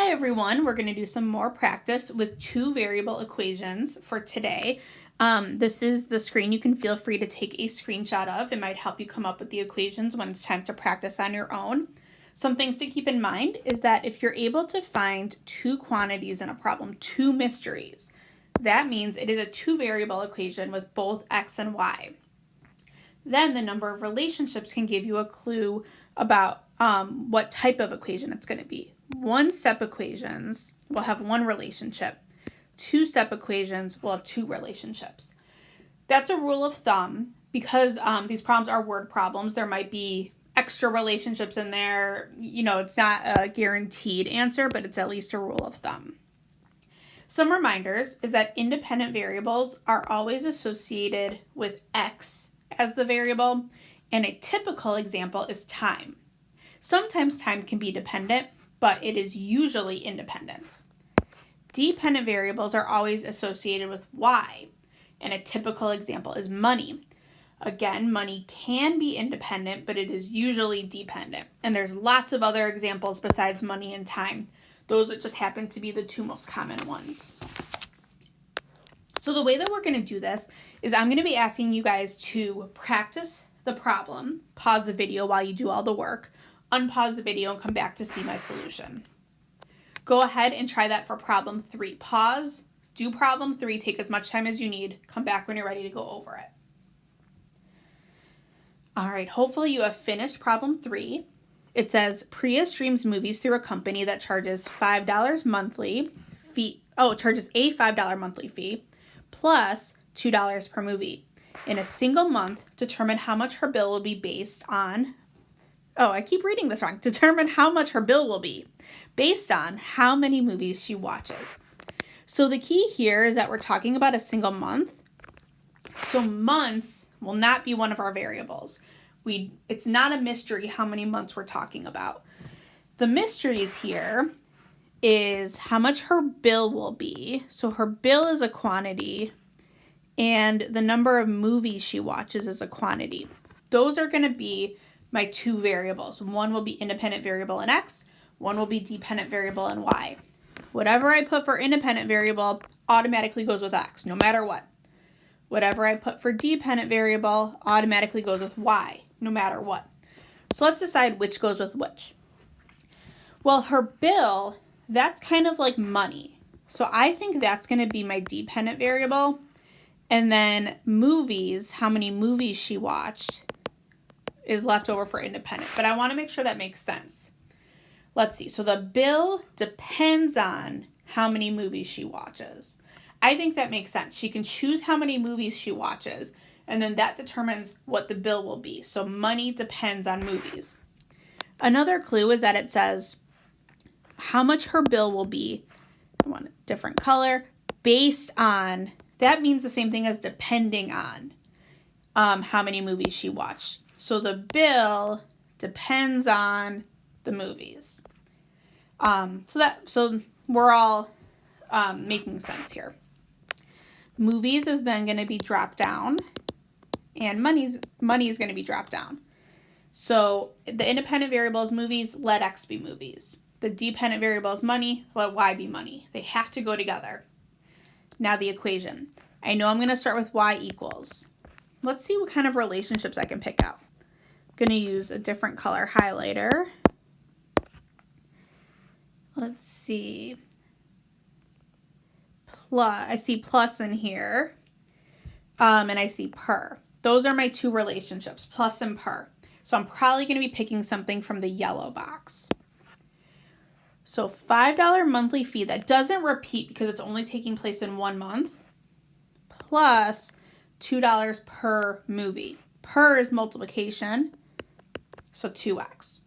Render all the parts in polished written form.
Hi everyone, we're going to do some more practice with two variable equations for today. This is the screen you can feel free to take a screenshot of. It might help you come up with the equations when it's time to practice on your own. Some things to keep in mind is that if you're able to find two quantities in a problem, two mysteries, that means it is a two variable equation with both x and y. Then the number of relationships can give you a clue about what type of equation it's going to be. One-step equations will have one relationship. Two-step equations will have two relationships. That's a rule of thumb because these problems are word problems. There might be extra relationships in there. It's not a guaranteed answer, but it's at least a rule of thumb. Some reminders is that independent variables are always associated with x as the variable, and a typical example is time. Sometimes time can be dependent, but it is usually independent. Dependent variables are always associated with y, and a typical example is money. Again, money can be independent, but it is usually dependent. And there's lots of other examples besides money and time. Those just happen to be the two most common ones. So the way that we're going to do this is I'm going to be asking you guys to practice the problem, pause the video while you do all the work, unpause the video and come back to see my solution. Go ahead and try that for problem 3. Pause, do problem 3, take as much time as you need, come back when you're ready to go over it. All right, hopefully you have finished problem 3. It says Priya streams movies through a company that charges $5 monthly fee. Charges a $5 monthly fee plus $2 per movie. In a single month, determine how much her bill will be based on. I keep reading this wrong. Determine how much her bill will be based on how many movies she watches. So the key here is that we're talking about a single month. So months will not be one of our variables. It's not a mystery how many months we're talking about. The mysteries here is how much her bill will be. So her bill is a quantity and the number of movies she watches is a quantity. Those are going to be my two variables. One will be independent variable in x, one will be dependent variable in y. Whatever I put for independent variable automatically goes with x, no matter what. Whatever I put for dependent variable automatically goes with y, no matter what. So let's decide which goes with which. Well, her bill, that's kind of like money. So I think that's going to be my dependent variable. And then movies, how many movies she watched, is left over for independent. But I want to make sure that makes sense. Let's see. So the bill depends on how many movies she watches. I think that makes sense. She can choose how many movies she watches, and then that determines what the bill will be. So money depends on movies. Another clue is that it says how much her bill will be, I want a different color, based on, that means the same thing as depending on how many movies she watched. So the bill depends on the movies. So we're all making sense here. Movies is then going to be dropped down, and money is going to be dropped down. So the independent variable is movies, let x be movies. The dependent variable is money, let y be money. They have to go together. Now the equation. I know I'm going to start with y equals. Let's see what kind of relationships I can pick out. I'm going to use a different color highlighter. Let's see. I see plus in here, and I see per. Those are my two relationships, plus and per. So I'm probably going to be picking something from the yellow box. So $5 monthly fee, that doesn't repeat because it's only taking place in 1 month, plus $2 per movie. Per is multiplication, so 2x.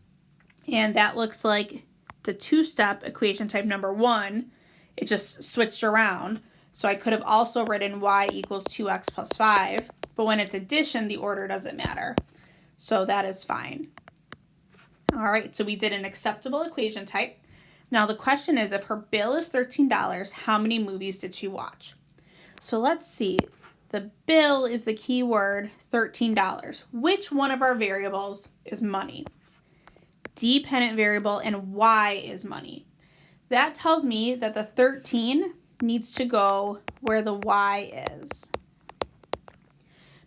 And that looks like the two-step equation type number 1. It just switched around. So I could have also written y equals 2x plus 5, but when it's addition, the order doesn't matter. So that is fine. All right, so we did an acceptable equation type. Now the question is, if her bill is $13, how many movies did she watch? So let's see. The bill is the key word, $13. Which one of our variables is money? Dependent variable and y is money. That tells me that the 13 needs to go where the y is.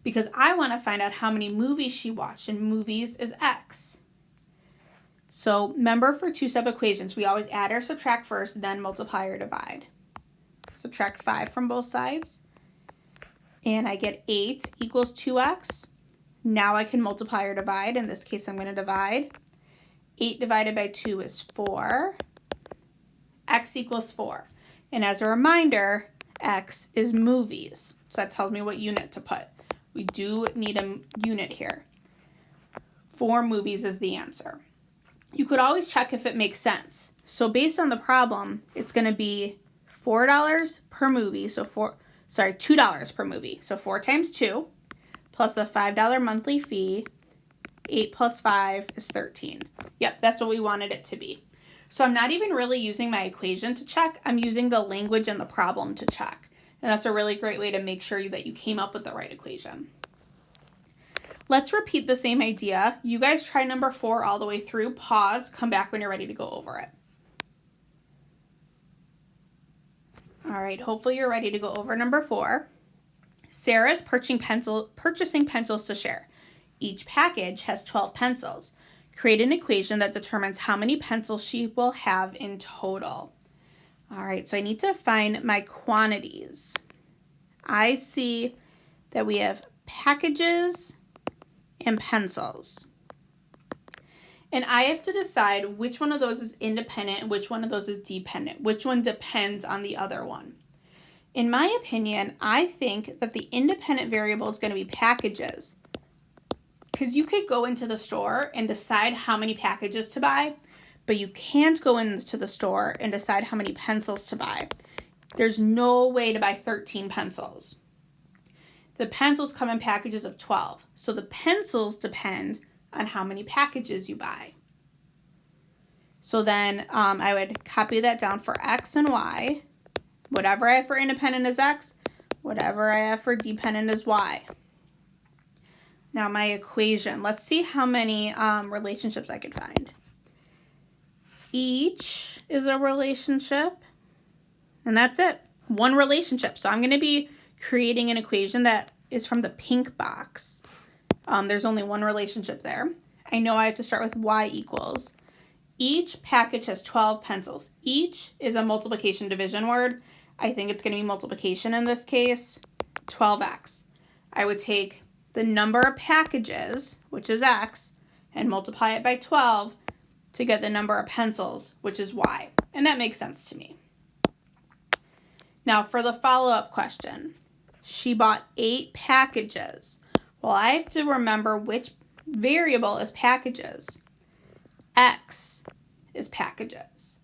Because I want to find out how many movies she watched, and movies is x. So remember, for two-step equations, we always add or subtract first, then multiply or divide. Subtract 5 from both sides, and I get 8 equals 2x. Now I can multiply or divide. In this case, I'm going to divide. 8 divided by 2 is 4. X equals 4. And as a reminder, X is movies. So that tells me what unit to put. We do need a unit here. 4 movies is the answer. You could always check if it makes sense. So based on the problem, it's going to be $4 per movie. So $2 per movie. So 4 times 2 plus the $5 monthly fee. 8 plus 5 is 13. Yep, that's what we wanted it to be. So I'm not even really using my equation to check. I'm using the language and the problem to check. And that's a really great way to make sure that you came up with the right equation. Let's repeat the same idea. You guys try number 4 all the way through. Pause, come back when you're ready to go over it. All right, hopefully you're ready to go over number 4. Sarah is purchasing pencils to share. Each package has 12 pencils. Create an equation that determines how many pencils she will have in total. All right, so I need to find my quantities. I see that we have packages and pencils. And I have to decide which one of those is independent and which one of those is dependent. Which one depends on the other one. In my opinion, I think that the independent variable is going to be packages. Because you could go into the store and decide how many packages to buy, but you can't go into the store and decide how many pencils to buy. There's no way to buy 13 pencils. The pencils come in packages of 12, so the pencils depend on how many packages you buy. So then I would copy that down for X and Y. Whatever I have for independent is X, whatever I have for dependent is Y. Now my equation, let's see how many relationships I could find. Each is a relationship, and that's it. One relationship. So I'm going to be creating an equation that is from the pink box. There's only one relationship there. I know I have to start with y equals. Each package has 12 pencils. Each is a multiplication division word. I think it's going to be multiplication in this case. 12x. I would take the number of packages, which is x, and multiply it by 12 to get the number of pencils, which is y. And that makes sense to me. Now for the follow-up question. She bought 8 packages. Well, I have to remember which variable is packages. X is packages.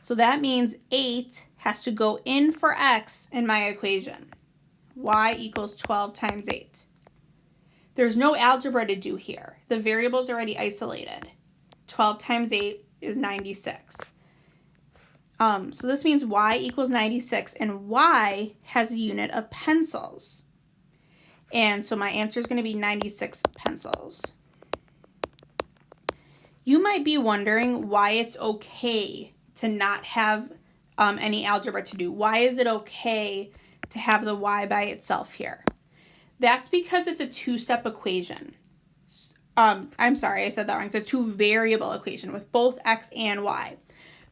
So that means 8 has to go in for x in my equation. Y equals 12 times 8. There's no algebra to do here. The variable's already isolated. 12 times 8 is 96. So this means y equals 96, and y has a unit of pencils. And so my answer is going to be 96 pencils. You might be wondering why it's okay to not have any algebra to do. Why is it okay to have the y by itself here? That's because it's a two-step equation. I'm sorry, I said that wrong. It's a two-variable equation with both x and y.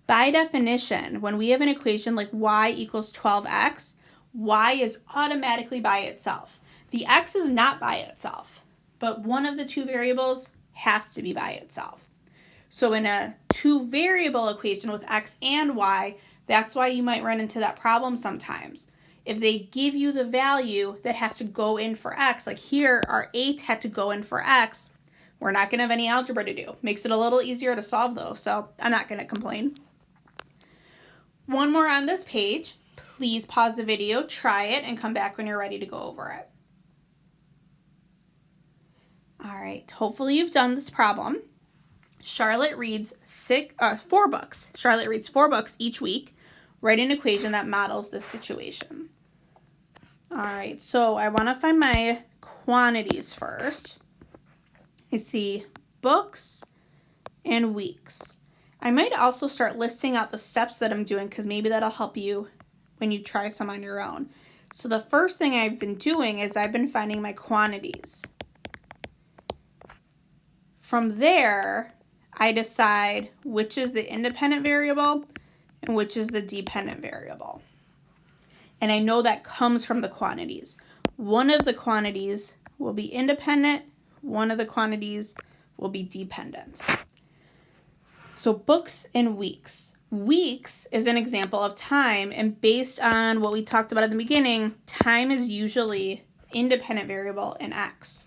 By definition, when we have an equation like y equals 12x, y is automatically by itself. The x is not by itself, but one of the two variables has to be by itself. So in a two-variable equation with x and y, that's why you might run into that problem sometimes. If they give you the value that has to go in for x, like here our 8 had to go in for x, we're not going to have any algebra to do. Makes it a little easier to solve though, so I'm not going to complain. One more on this page. Please pause the video, try it, and come back when you're ready to go over it. All right, hopefully you've done this problem. Charlotte reads 4 books. Charlotte reads 4 books each week. Write an equation that models this situation. All right, so I want to find my quantities first. I see books and weeks. I might also start listing out the steps that I'm doing because maybe that'll help you when you try some on your own. So the first thing I've been doing is I've been finding my quantities. From there, I decide which is the independent variable and which is the dependent variable. And I know that comes from the quantities. One of the quantities will be independent, one of the quantities will be dependent. So books and weeks. Weeks is an example of time, and based on what we talked about at the beginning, time is usually independent variable in X.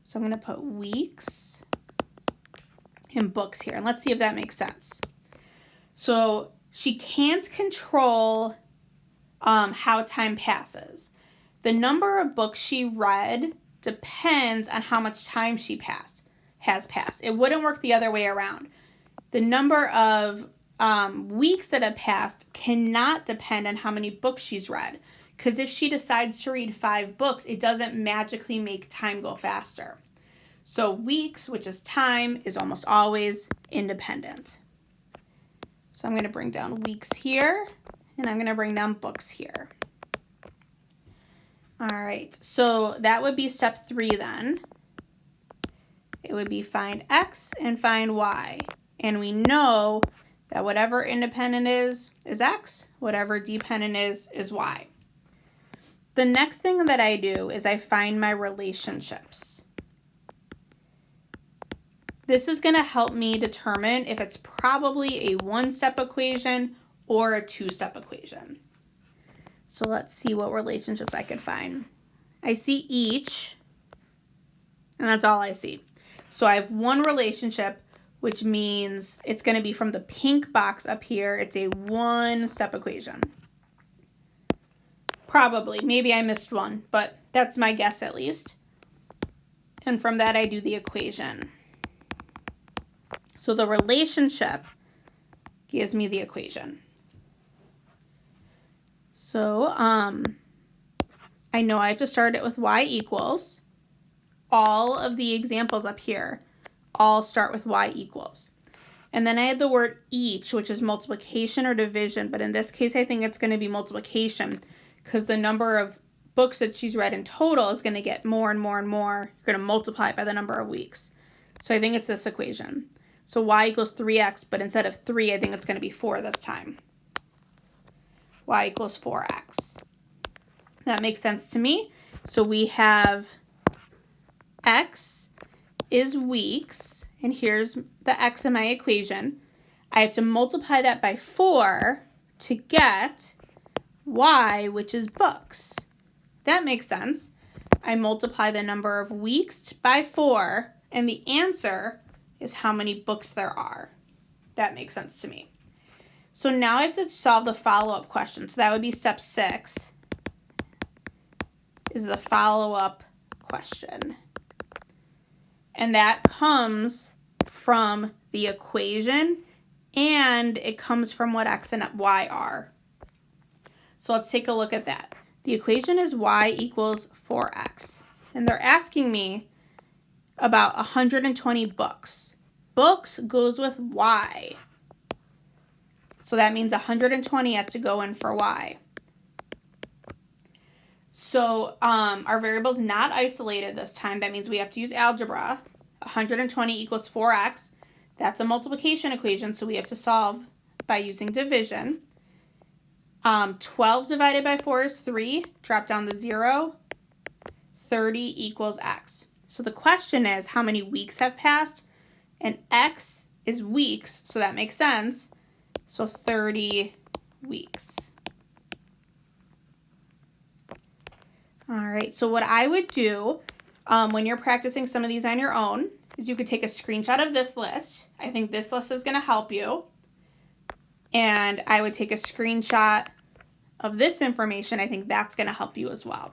So I'm going to put weeks and books here, and let's see if that makes sense. So she can't control how time passes. The number of books she read depends on how much time she has passed. It wouldn't work the other way around. The number of weeks that have passed cannot depend on how many books she's read. Because if she decides to read 5 books, it doesn't magically make time go faster. So weeks, which is time, is almost always independent. So I'm going to bring down weeks here, and I'm going to bring down books here. All right, so that would be step 3 then. It would be find X and find Y. And we know that whatever independent is X, whatever dependent is Y. The next thing that I do is I find my relationships. This is going to help me determine if it's probably a 1-step equation or a 2-step equation. So let's see what relationships I could find. I see each, and that's all I see. So I have one relationship, which means it's going to be from the pink box up here. It's a 1-step equation. Probably. Maybe I missed one, but that's my guess at least. And from that, I do the equation. So the relationship gives me the equation. So I know I have to start it with y equals. All of the examples up here all start with y equals. And then I had the word each, which is multiplication or division, but in this case I think it's going to be multiplication because the number of books that she's read in total is going to get more and more and more. You're going to multiply it by the number of weeks. So I think it's this equation. So y equals 3x, but instead of 3, I think it's going to be 4 this time. Y equals 4x. That makes sense to me. So we have x is weeks, and here's the x in my equation. I have to multiply that by 4 to get y, which is books. That makes sense. I multiply the number of weeks by 4, and the answer is how many books there are. That makes sense to me. So now I have to solve the follow-up question. So that would be step 6, is the follow-up question. And that comes from the equation, and it comes from what x and y are. So let's take a look at that. The equation is y equals 4x. And they're asking me about 120 books. Books goes with y. So that means 120 has to go in for y. So our variable's not isolated this time. That means we have to use algebra. 120 equals 4x. That's a multiplication equation, so we have to solve by using division. 12 divided by 4 is 3. Drop down the 0. 30 equals x. So the question is, how many weeks have passed? And x is weeks, so that makes sense. So 30 weeks. All right, so what I would do when you're practicing some of these on your own is you could take a screenshot of this list. I think this list is going to help you. And I would take a screenshot of this information. I think that's going to help you as well.